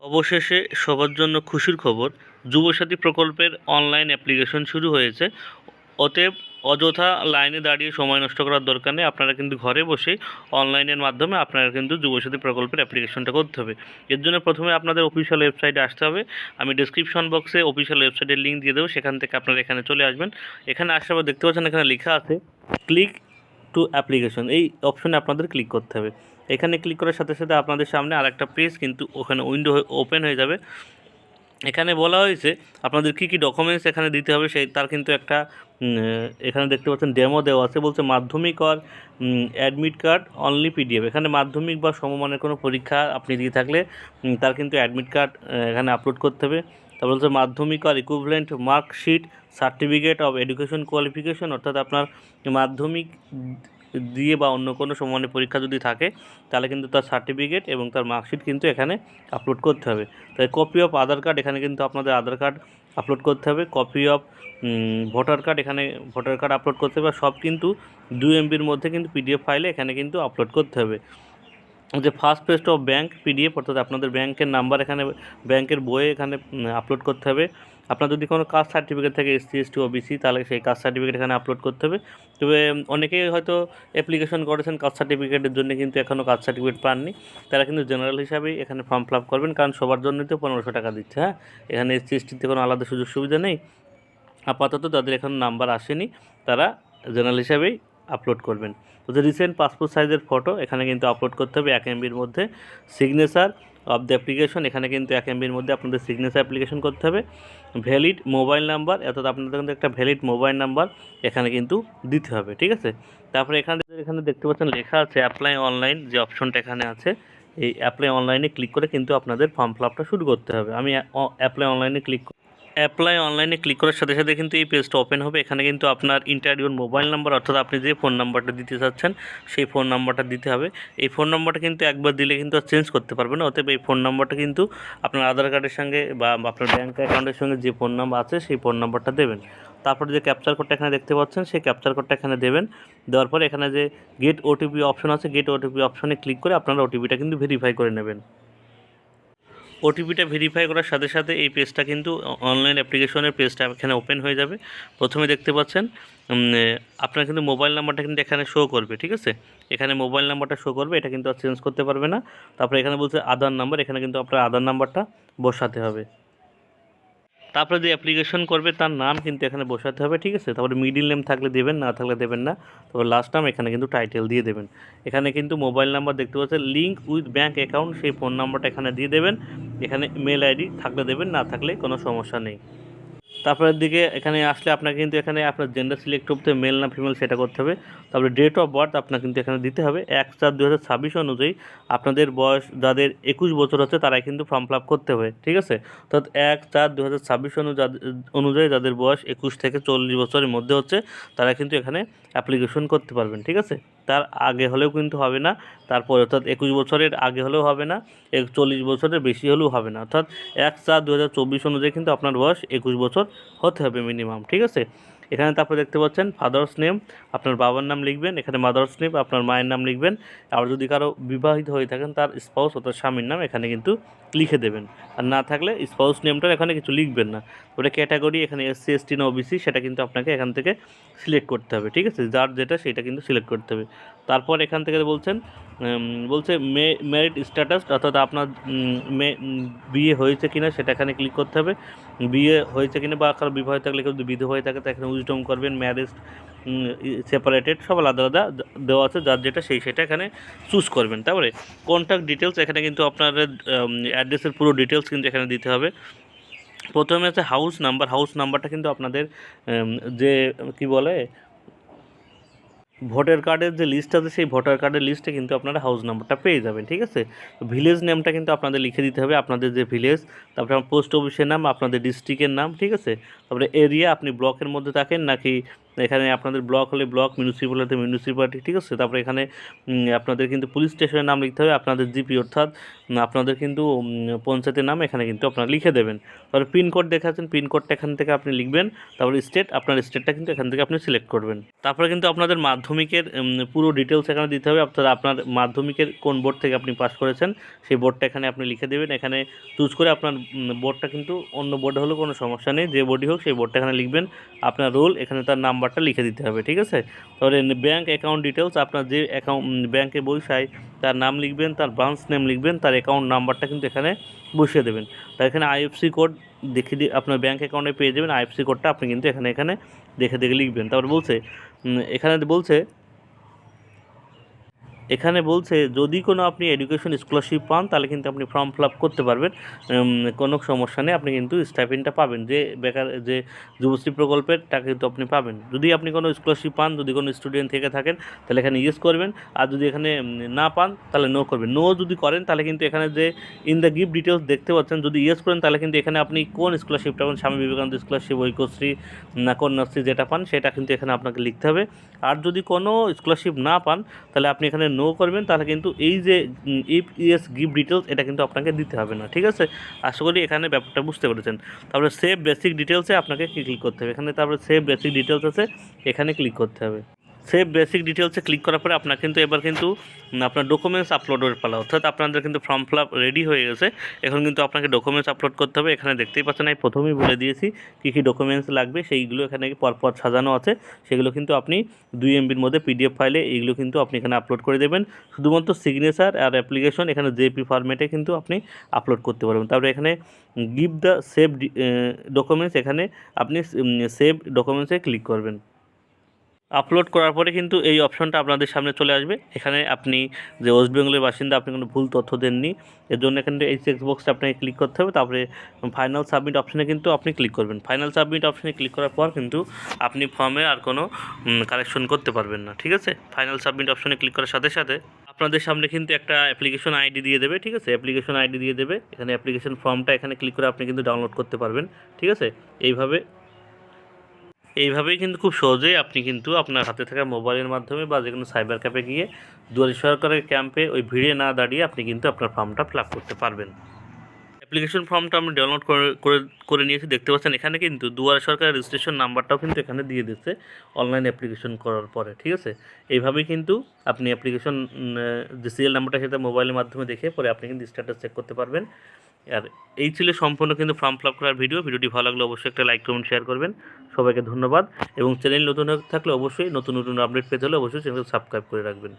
অবশেষে সবার জন্য খুশির খবর, যুবসাথী প্রকল্পের অনলাইন অ্যাপ্লিকেশন শুরু হয়েছে। অতএব অযথা লাইনে দাঁড়িয়ে সময় নষ্ট করার দরকার নেই। আপনারা কিন্তু ঘরে বসেই অনলাইনের মাধ্যমে আপনারা কিন্তু যুবসাথী প্রকল্পের অ্যাপ্লিকেশনটা করতে হবে। এর জন্য প্রথমে আপনাদের অফিসিয়াল ওয়েবসাইটে আসতে হবে। আমি ডেসক্রিপশন বক্সে অফিসিয়াল ওয়েবসাইটের লিঙ্ক দিয়ে দেবো, সেখান থেকে আপনারা এখানে চলে আসবেন। এখানে আসার পর দেখতে পাচ্ছেন এখানে লেখা আছে ক্লিক টু অ্যাপ্লিকেশন, এই অপশনে আপনাদের ক্লিক করতে হবে। এখানে ক্লিক করার সাথে সাথে আপনাদের সামনে আরেকটা পেজ কিন্তু ওখানে উইন্ডো ওপেন হয়ে যাবে। এখানে বলা হয়েছে আপনাদের কী কী ডকুমেন্টস এখানে দিতে হবে, সেই তার কিন্তু একটা এখানে দেখতে পাচ্ছেন ডেমো দেওয়া আছে। বলছে মাধ্যমিক আর অ্যাডমিট কার্ড অনলি পিডিএফ। এখানে মাধ্যমিক বা সমমানের কোনো পরীক্ষা আপনি দিয়ে থাকলে তার কিন্তু অ্যাডমিট কার্ড এখানে আপলোড করতে হবে। তারপর বলছে মাধ্যমিক আর equivalent marksheet, certificate of education qualification, অর্থাৎ আপনার মাধ্যমিক দিয়ে বা অন্য কোনো সমমানের পরীক্ষা যদি থাকে তাহলে কিন্তু তার সার্টিফিকেট এবং তার মার্কশিট কিন্তু এখানে আপলোড করতে হবে। তাই কপি অফ আধার কার্ড, এখানে কিন্তু আপনাদের আধার কার্ড আপলোড করতে হবে। কপি অফ ভোটার কার্ড, এখানে ভোটার কার্ড আপলোড করতে হবে। সব কিন্তু 2 MBর মধ্যে কিন্তু পিডিএফ ফাইলে এখানে কিন্তু আপলোড করতে হবে। যে first page of bank PDF, অর্থাৎ আপনাদের ব্যাংকের নাম্বার এখানে ব্যাংকের বইয়ে এখানে আপলোড করতে হবে। আপনার যদি কোনো কাস্ট সার্টিফিকেট থাকে SC ST OBC তাহলে সেই কাস্ট সার্টিফিকেট এখানে আপলোড করতে হবে। তবে অনেকেই হয়তো অ্যাপ্লিকেশন করেছেন কাস্ট সার্টিফিকেটের জন্য কিন্তু এখনও কাস্ট সার্টিফিকেট পাননি, তারা কিন্তু জেনারেল হিসাবেই এখানে ফর্ম ফিল আপ করবেন, কারণ সবার জন্যই তো 1500 টাকা দিচ্ছে। হ্যাঁ, এখানে SC STতে কোনো আলাদা সুযোগ সুবিধা নেই। আপাতত যাদের এখন নাম্বার আসেনি তারা জেনারেল হিসাবেই আপলোড করবেন। তো যে রিসেন্ট পাসপোর্ট সাইজের ফটো এখানে কিন্তু আপলোড করতে হবে 1 MBর মধ্যে। সিগনেচার অফ দ্য অ্যাপ্লিকেশন, এখানে কিন্তু 1 MBর মধ্যে আপনাদের সিগনেচার অ্যাপ্লিকেশন করতে হবে। ভ্যালিড মোবাইল নাম্বার, অর্থাৎ আপনাদের কিন্তু একটা ভ্যালিড মোবাইল নাম্বার এখানে কিন্তু দিতে হবে, ঠিক আছে। তারপরে এখানে দেখতে পাচ্ছেন লেখা আছে অ্যাপ্লাই অনলাইন, যে অপশনটা এখানে আছে এই অ্যাপ্লাই অনলাইনে ক্লিক করে কিন্তু আপনাদের ফর্ম ফিল আপটা শুরু করতে হবে। আমি অ্যাপ্লাই অনলাইনে ক্লিক করার সাথে সাথে কিন্তু এই পেজটা ওপেন হবে। এখানে কিন্তু আপনার ইন্টারভিউর মোবাইল নাম্বার, অর্থাৎ আপনি যে ফোন নাম্বারটা দিতে চাচ্ছেন সেই ফোন নাম্বারটা দিতে হবে। এই ফোন নাম্বারটা কিন্তু একবার দিলে কিন্তু আর চেঞ্জ করতে পারবেন না। অতএব এই ফোন নাম্বারটা কিন্তু আপনার আধার কার্ডের সঙ্গে বা আপনার ব্যাঙ্ক অ্যাকাউন্টের সঙ্গে যে ফোন নাম্বার আছে সেই ফোন নাম্বারটা দেবেন। তারপরে যে ক্যাপচার কোডটা এখানে দেখতে পাচ্ছেন সেই ক্যাপচার কোডটা এখানে দেবেন। দেওয়ার পরে এখানে যে গেট ওটিপি অপশন আছে, গেট ওটিপি অপশনে ক্লিক করে আপনারা ওটিপিটা কিন্তু ভেরিফাই করে নেবেন। ওটিপিটা ভেরিফাই করার সাথে সাথে এই পেজটা কিন্তু অনলাইন অ্যাপ্লিকেশনের পেজটা এখানে ওপেন হয়ে যাবে। প্রথমে দেখতে পাচ্ছেন আপনার কিন্তু মোবাইল নাম্বারটা কিন্তু এখানে শো করবে, ঠিক আছে। এখানে মোবাইল নাম্বারটা শো করবে, এটা কিন্তু আর চেঞ্জ করতে পারবে না। তারপরে এখানে বলছে আধার নাম্বার, এখানে কিন্তু আপনার আধার নাম্বারটা বসাতে হবে। তারপরে যে অ্যাপ্লিকেশন করবে তার নাম কিন্তু এখানে বসাতে হবে, ঠিক আছে। তারপরে মিডিল নেম থাকলে দেবেন, না থাকলে দেবেন না। তারপর লাস্ট নাম এখানে কিন্তু টাইটেল দিয়ে দেবেন। এখানে কিন্তু মোবাইল নাম্বার দেখতে পাচ্ছেন লিঙ্ক উইথ ব্যাঙ্ক অ্যাকাউন্ট, সেই ফোন নাম্বারটা এখানে দিয়ে দেবেন। এখানে মেল আইডি থাকলে দেবেন, না থাকলে কোনো সমস্যা নেই। তারপরের দিকে এখানে আসলে আপনাকে কিন্তু এখানে আপনার জেন্ডার সিলেক্ট করতে হবে, মেল না ফিমেল সেটা করতে হবে। তারপরে ডেট অফ বার্থ আপনার কিন্তু এখানে দিতে হবে 1/4/2026 অনুযায়ী। আপনাদের বয়স যাদের 21 বছর হচ্ছে তারাই কিন্তু ফর্ম ফিল আপ করতে হবে, ঠিক আছে। অর্থাৎ 1/4/2026 অনুযায়ী যাদের বয়স 21 থেকে 40 বছরের মধ্যে হচ্ছে তারা কিন্তু এখানে অ্যাপ্লিকেশন করতে পারবেন, ঠিক আছে। তার আগে হলেও কিন্তু হবে না, তারপরে অর্থাৎ 21 বছরের আগে হলেও হবে না, 40 বছরের বেশি হলেও হবে না। অর্থাৎ 1/4/2024 অনুযায়ী কিন্তু আপনার বয়স 21 বছর হতে হবে মিনিমাম, ঠিক আছে। এখানে তারপরে দেখতে পাচ্ছেন ফাদার্স নেম, আপনার বাবার নাম লিখবেন। এখানে মাদার্স নেম আপনার মায়ের নাম লিখবেন। আর যদি কারো বিবাহিত হয়ে থাকেন তার স্পাউস অর্থাৎ স্বামীর নাম এখানে কিন্তু লিখে দেবেন। আর না থাকলে স্পাউস নেমটার এখানে কিছু লিখবেন না। ওটা ক্যাটাগরি এখানে SC ST না OBC সেটা কিন্তু আপনাকে এখান থেকে সিলেক্ট করতে হবে, ঠিক আছে। যার যেটা সেটা কিন্তু সিলেক্ট করতে হবে। তারপর এখান থেকে বলছে ম্যারিড স্ট্যাটাস, অর্থাৎ আপনার বিয়ে হয়েছে কিনা সেটা এখানে ক্লিক করতে হবে। বিয়ে হয়েছে কিনা বা কারো বিবাহ থাকলে কেউ যদি বিধবা হয়ে থাকে তো এখানে উইজডম করবেন। ম্যারেজ সেপারেটেড সব আলাদা আলাদা দেওয়া আছে, যার যেটা সেটা এখানে চুজ করবেন। তারপরে কন্ট্যাক্ট ডিটেলস, এখানে কিন্তু আপনার অ্যাড্রেসের পুরো ডিটেলস কিন্তু এখানে দিতে হবে। প্রথমে আছে হাউস নাম্বারটা কিন্তু আপনাদের যে কি বলে ভোটার কার্ডের যে লিস্ট আছে সেই ভোটার কার্ডের লিস্টে কিন্তু আপনারা হাউস নাম্বারটা পেয়ে যাবেন, ঠিক আছে। ভিলেজ নেমটা কিন্তু আপনাদের লিখে দিতে হবে, আপনাদের যে ভিলেজ। তারপরে আমার পোস্ট অফিসের নাম, আপনাদের ডিস্ট্রিক্টের নাম, ঠিক আছে। তারপরে এরিয়া, আপনি ব্লকের মধ্যে থাকেন নাকি এখানে আপনাদের ব্লক হলে ব্লক, মিউনিসিপ্যাল হলে মিউনিসিপ্যালিটি, ঠিক আছে। তারপরে এখানে আপনাদের কিন্তু পুলিশ স্টেশনের নাম লিখতে হবে, আপনাদের জিপি অর্থাৎ আপনাদের কিন্তু পঞ্চায়েতের নাম এখানে কিন্তু আপনারা লিখে দেবেন। তারপরে পিনকোড দেখাচ্ছেন, পিনকোডটা এখান থেকে আপনি লিখবেন। তারপরে স্টেট, আপনার স্টেটটা কিন্তু এখান থেকে আপনি সিলেক্ট করবেন। তারপরে কিন্তু আপনাদের মাধ্যমিকের পুরো ডিটেলস এখানে দিতে হবে, অর্থাৎ আপনার মাধ্যমিকের কোন বোর্ড থেকে আপনি পাস করেছেন সেই বোর্ডটা এখানে আপনি লিখে দেবেন। এখানে চুজ করে আপনার বোর্ডটা কিন্তু অন্য বোর্ড হলেও কোনো সমস্যা নেই, যে বোর্ডই হোক সেই বোর্ডটা এখানে লিখবেন। আপনার রোল এখানে তার নাম্বারটা লিখে দিতে হবে, ঠিক আছে। তারপরে ব্যাঙ্ক অ্যাকাউন্ট ডিটেলস, আপনার যে অ্যাকাউন্ট ব্যাঙ্কে বসায় তার নাম লিখবেন, তার ব্রাঞ্চ নেম লিখবেন, তার অ্যাকাউন্ট নাম্বারটা কিন্তু এখানে বসিয়ে দেবেন। তার এখানে আইএফসি কোড দেখে দিয়ে আপনার ব্যাঙ্ক অ্যাকাউন্টে পেয়ে যাবেন, আইএফসি কোডটা আপনি কিন্তু এখানে দেখে লিখবেন। তারপর বলছে এখানে বলছে যদি কোনো আপনি এডুকেশন স্কলারশিপ পান তাহলে কিন্তু আপনি ফর্ম ফিল আপ করতে পারবেন, কোনো সমস্যা নেই, আপনি কিন্তু স্টাইপেন্ডটা পাবেন, যে বেকার যে যুবশ্রী প্রকল্পের টাকা কিন্তু আপনি পাবেন। যদি আপনি কোনো স্কলারশিপ পান, যদি কোনো স্টুডেন্ট থেকে থাকেন তাহলে এখানে ইয়েস করবেন, আর যদি এখানে না পান তাহলে নো করবেন। নো যদি করেন তাহলে কিন্তু এখানে যে ইন দ্য গিফট ডিটেলস দেখতে পাচ্ছেন, যদি ইয়েস করেন তাহলে কিন্তু এখানে আপনি কোন স্কলারশিপটা পাবেন, স্বামী বিবেকানন্দ স্কলারশিপ, ঐক্যশ্রী না কন্যাশ্রী যেটা পান সেটা কিন্তু এখানে আপনাকে লিখতে হবে। আর যদি কোনো স্কলারশিপ না পান তাহলে আপনি এখানে নো করবেন, তাহলে কিন্তু এই যে ইফ ইয়েস গিফট ডিটেলস এটা কিন্তু আপনাকে দিতে হবে না, ঠিক আছে। আশা করি এখানে ব্যাপারটা বুঝতে পেরেছেন। তারপরে সেভ বেসিক ডিটেলসে আপনাকে ক্লিক করতে হবে, এখানে তারপরে সেভ বেসিক ডিটেলস আছে, এখানে ক্লিক করতে হবে। সেভ বেসিক ডিটেলসে ক্লিক করার পরে আপনার কিন্তু এবার কিন্তু আপনার ডকুমেন্টস আপলোডের পালা, অর্থাৎ আপনাদের কিন্তু ফর্ম ফিল আপ রেডি হয়ে গেছে। এখন কিন্তু আপনাকে ডকুমেন্টস আপলোড করতে হবে। এখানে দেখতেই পাচ্ছেন, আমি প্রথমেই বলে দিয়েছি কী কী ডকুমেন্টস লাগবে, সেইগুলো এখানে পরপর সাজানো আছে। সেগুলো কিন্তু আপনি 2 MBর মধ্যে পিডিএফ ফাইলে এইগুলো কিন্তু আপনি এখানে আপলোড করে দেবেন। শুধুমাত্র সিগনেচার আর অ্যাপ্লিকেশন এখানে জেপি ফরম্যাটে কিন্তু আপনি আপলোড করতে পারবেন। তারপরে এখানে গিভ দ্য সেভ ডকুমেন্টস, এখানে আপনি সেভ ডকুমেন্টসে ক্লিক করবেন। আপলোড করার পরে কিন্তু এই অপশনটা আপনাদের সামনে চলে আসবে। এখানে আপনি যে ওয়েস্ট বেঙ্গলের বাসিন্দা, আপনি কোনো ভুল তথ্য দেননি, এর জন্য এখানে এই চেক বক্সটা আপনাকে ক্লিক করতে হবে। তারপরে ফাইনাল সাবমিট অপশনে কিন্তু আপনি ক্লিক করবেন। ফাইনাল সাবমিট অপশনে ক্লিক করার পর কিন্তু আপনি ফর্মে আর কোনো কারেকশন করতে পারবেন না, ঠিক আছে। ফাইনাল সাবমিট অপশনে ক্লিক করার সাথে সাথে আপনাদের সামনে কিন্তু একটা অ্যাপ্লিকেশন আইডি দিয়ে দেবে, ঠিক আছে। অ্যাপ্লিকেশন আইডি দিয়ে দেবে, এখানে অ্যাপ্লিকেশন ফর্মটা এখানে ক্লিক করে আপনি কিন্তু ডাউনলোড করতে পারবেন, ঠিক আছে। এইভাবেই কিন্তু খুব সহজেই আপনি কিন্তু আপনার হাতে থাকা মোবাইলের মাধ্যমে বা যে কোনো সাইবার ক্যাফে গিয়ে দুয়ারে সরকারের ক্যাম্পে ওই ভিড়ে না দাঁড়িয়ে আপনি কিন্তু আপনার ফর্মটা ফিল আপ করতে পারবেন। অ্যাপ্লিকেশন ফর্মটা আমি ডাউনলোড করে নিয়েছি, দেখতে পাচ্ছেন এখানে কিন্তু দুয়ারে সরকারের রেজিস্ট্রেশন নাম্বারটাও কিন্তু এখানে দিয়ে দিচ্ছে অনলাইন অ্যাপ্লিকেশন করার পরে, ঠিক আছে। এইভাবেই কিন্তু আপনি অ্যাপ্লিকেশন যে সিরিয়াল নাম্বারটা সেটা মোবাইলের মাধ্যমে দেখে পরে আপনি কিন্তু স্ট্যাটাস চেক করতে পারবেন। আর এই ছিল সম্পূর্ণ কিন্তু ফর্ম ফিল আপ করার ভিডিওটি ভালো লাগলে অবশ্যই একটা লাইক কমেন্ট শেয়ার করবেন। সবাইকে ধন্যবাদ, এবং চ্যানেল নতুন থাকলে অবশ্যই নতুন আপডেট পেতে হলে অবশ্যই চ্যানেলকে সাবস্ক্রাইব করে রাখবেন।